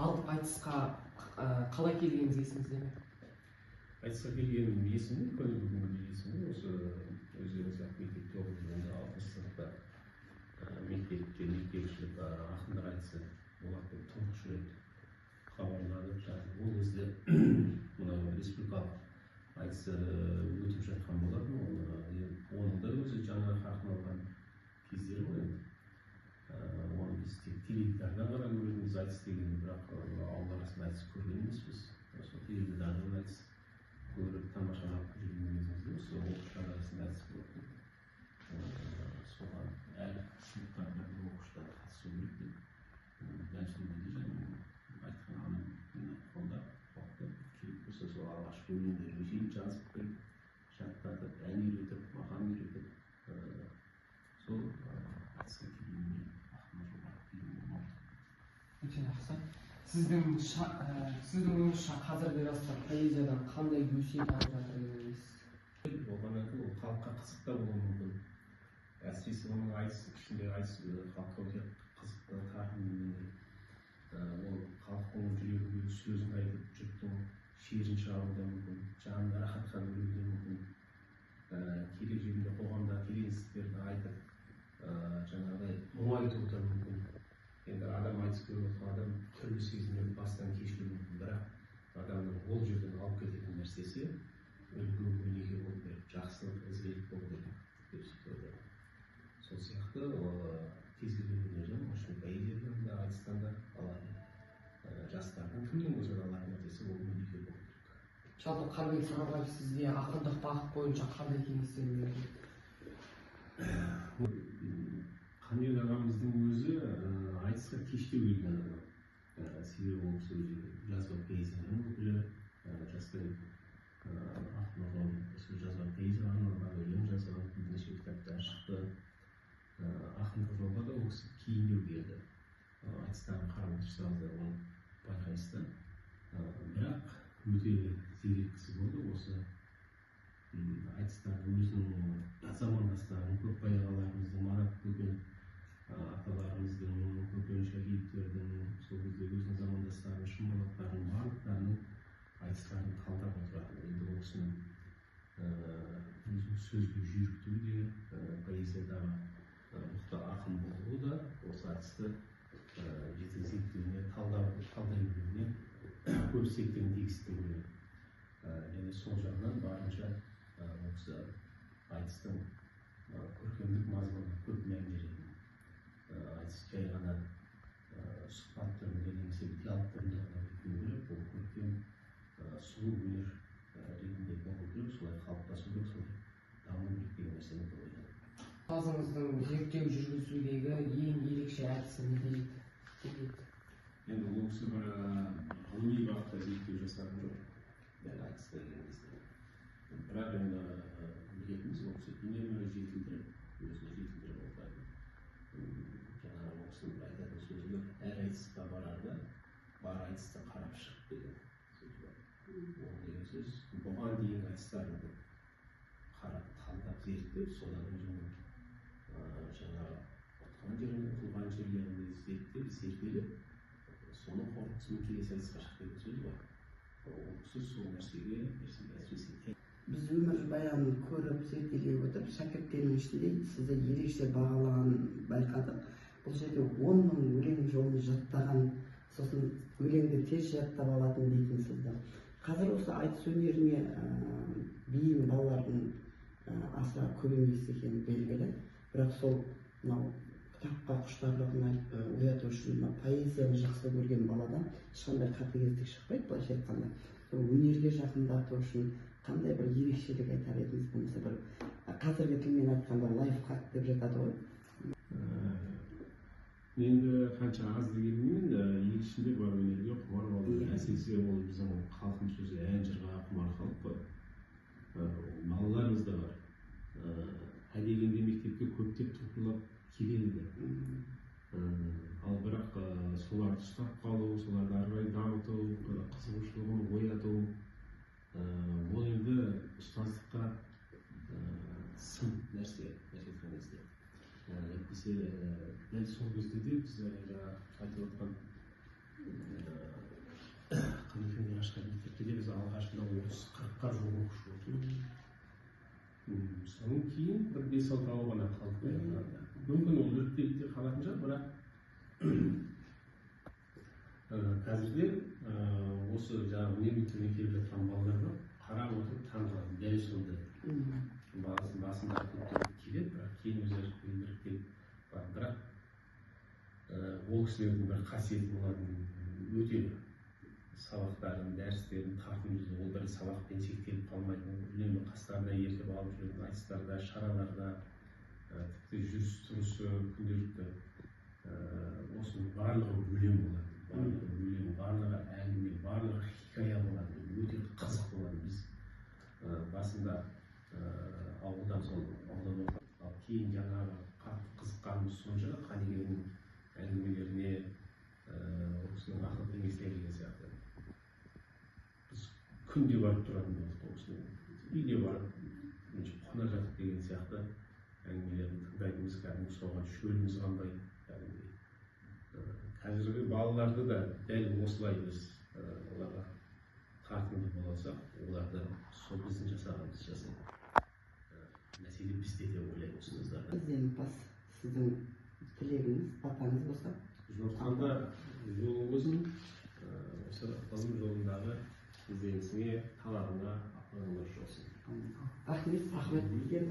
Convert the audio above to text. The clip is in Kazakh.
Алып айтысқа қалай келгеніңіз есіңізде ме? Айтысқа келгенім есімде, күні бүгінгі есімде. Осы өздеріңіз мектепте оқып жүргенде 6 сыныпта мектепшілік ақындар айтысы болады деп тұңғыш рет хабарлады. Ол кезде мынау республикалық айтысы өтіп жатқан болатын. Оның да өзі жаңа қарқын алған кездері ғой енді. Оны біз тек теледидардан ғана көретінбіз айтыс дегенді, бірақ ауыл арасында айтыс көрген емеспіз. Сол теледидардан айтыс көріп тамашалап жүрген кезімізде осы оқушылар арасында айтыс болатын. Соған әр сыныптарда оқушылар қатысу керек деп дәл сол кезде жаңағы айтқан анам қолдап қуаттап келіп тұрса сол алғашқы өлеңдерге шейін жазып беріп жаттатып, ән үйретіп, мақам үйретіп, сол айтысқа келгенмен өте жақсы. Сіздің ойыңызша қазіргі жастар поэзиядан қандай өсиет алып жатыр деп ойлайсыз? Болғаннан кейін ол халыққа қызық та болуы мүмкін. Әсіресе оның ішіндегі айтыс халыққа өте қызықты, тартымды. Ол халықтың жүрегіне сөзін айтып, жұрттың шерін шығару да мүмкін, жанына рахатқа бөлеу де мүмкін. Керек жерінде қоғамда келеңсіздіктерді айтып, жаңағыдай мұңайту да мүмкін. Енді адам айтыс көріп отырған адам түрлі сезімдерді бастан кешіруі мүмкін, бірақ адамның ол жерден алып кететін нәрсесі үлгі өнеге болу керек, жақсылық, ізгілік болу керек деп сөйтеді. Сол сияқты кез келген өнерден, осы поэзиядан да, айтыстан да алатын жастардың кімнен болса алатын нәрсесі ол өнеге болу керек. Жалпы Қарабек Сарыбаев сізге ақындық бағыт бойынша қандай кеңестер берді? Қанбек ағамыздың өзі айтысқа кештеу келген адам. Себебі ол кісі жазба поэзияның өкілі, жастай ақын осы жазба поэзияға арналған өлең жазған, бірнеше кітаптар шықты. Ақындық жолға да ол кісі кейіндеу келді. Айтыстағы қарым-қатынастарда оны байқайсыздар. Бірақ өте зерек кісі болды. Осы айтыстағы өзінің замандастарын, көкбай ағаларымыздың, Марат Көкен аталарымыздың, Көкен Шәкеевтердің, сол кезде өзінің замандастарының, шымболаттарының барлықтарының айтыстарын талдап отыратын. Енді ол кісінің өзінің сөзге жүйріктігі де, поэзиядағы мықты ақын болуы да осы айтысты жіті зерттеуіне, талдай білуіне көп септігін тигізді деп ойлаймын. Және сол жағынан барынша осы айтыстың көркемдік мазмұнына көп мән беретін. Айтыс жай ғана сұхбат түрінде немесе диалог түрінде ғана өтпеу керек, бұл көркем сұлу өнер ретінде болу керек, солай қалыптасу керек, солай даму керек деген нәрсені деп ойлаймын. Ұстазыңыздың зерттеу жүргізудегі ең ерекше әдісі не дейді? Енді ол кісі бір ғылыми бағытта зерттеу жасаған жоқ, дәл айтысқа келген кезде. Бірақ енді білетініміз ол кісі үнемі жетілдіріп, өзіне жетілдіріп отырады. Жаңағы ол кісінің айтатын сөзі бар, әр айтысқа барарда бар айтысты қарап шығып деген сөзі бар. Ол деген сөз бұған дейінгі айтыстарды қарап, талдап, зерттеп, содан өзінің жаңағы ұтқан жерін, ұтылған жерлерін зерттеп, зерделеп, соның қорытындысымен келесі айтысқа шығып деген сөз бар. Ол кісі сол нәрсеге әсіресе біз өмірбаянын көріп, зерделей отырып, шәкірттерінің ішінде сізді ерекше бағалағанын байқадық. Бұл жерде 10 000 өлең жолын жаттаған, сосын өлеңді тез жаттап алатын дейтінсізді. Қазір осы айтыс өнеріне бейім балалардың аса көп емес екені белгілі. Бірақ сол кітапқа құштарлығын ояту үшін поэзияны жақсы көрген баладан ешқандай қатыгездік шықпайды, былайша айтқанда. Өнерге жақындату үшін қандай бір ерекшелік айтар едіңіз, болмаса бір қазіргі тілмен айтқанда лайфхак деп жатады ғой. Енді қанша аз дегенмен ерекшелік бар өнерге құмар болды. Әсіресе ол біздің халқымыз өзі ән жырға құмар халық қой. Балаларымыз да бар. Әдегенде мектепке көптеп топталып келеді. Ал бірақ соларды ұстап қалу, соларды ары қарай дамыту, қызығушылығын ояту, бұл енді ұстаздыққа сын нәрсе айтқан кезде. Әйтпесе дәл сол кезде де біз айтып отқан Қанекең Мирашқа мектепте біз алғашында 30-40-қа жуық оқушы болдық. Содан кейін бір 5-6 ғана қалдық. Мүмкін ол іріктеліп те қалатын шығар, бірақ қазірде осы жаңағы мектебіне келіп жатқан балаларға қарап отырып таңғалдым. Дәл сондай. Басында келеді, бірақ кейін өздері іріктеліп бар. Бірақ ол кісілердің бір қасиеті болатын өте сабақтарын, дәрістерін тартымды, ол бір сабақпен шектеліп қалмайтын, үнемі қастарына ертіп алып жүретін айтыстарда, шараларда, тіпті жүріс-тұрысы, күнделікті осының барлығы өлең болады. Барлығы өлең, барлығы әңгіме, барлығы хикая болады. Өте қызық болады. Біз басында ауылдан сол ауылдан оқып, ал кейін жаңағы қатты қызыққанымыз сонша Қанекеңнің әңгімелеріне, осының ақыл кеңесіне деген сияқты. Біз күнде барып тұратын болдық, осының үйге барып, қона жатып деген сияқты әңгімелерін тыңдайтынбыз, кәдімгі соған шөліміз қанбай. Қазіргі балаларды да дәл осылай біз оларға тартымды бола алсақ, оларды сол біздің жасағанымыз жасайды. Мәселе бізде деп ойлаймын осыныңыздарда. Ізденімпаз сіздің тілегіңіз, батаңыз болса? Жортқанда жолың болсын, осы ғылым жолындағы ізденісіңе, талабыңа нұр жолсын. Рахмет.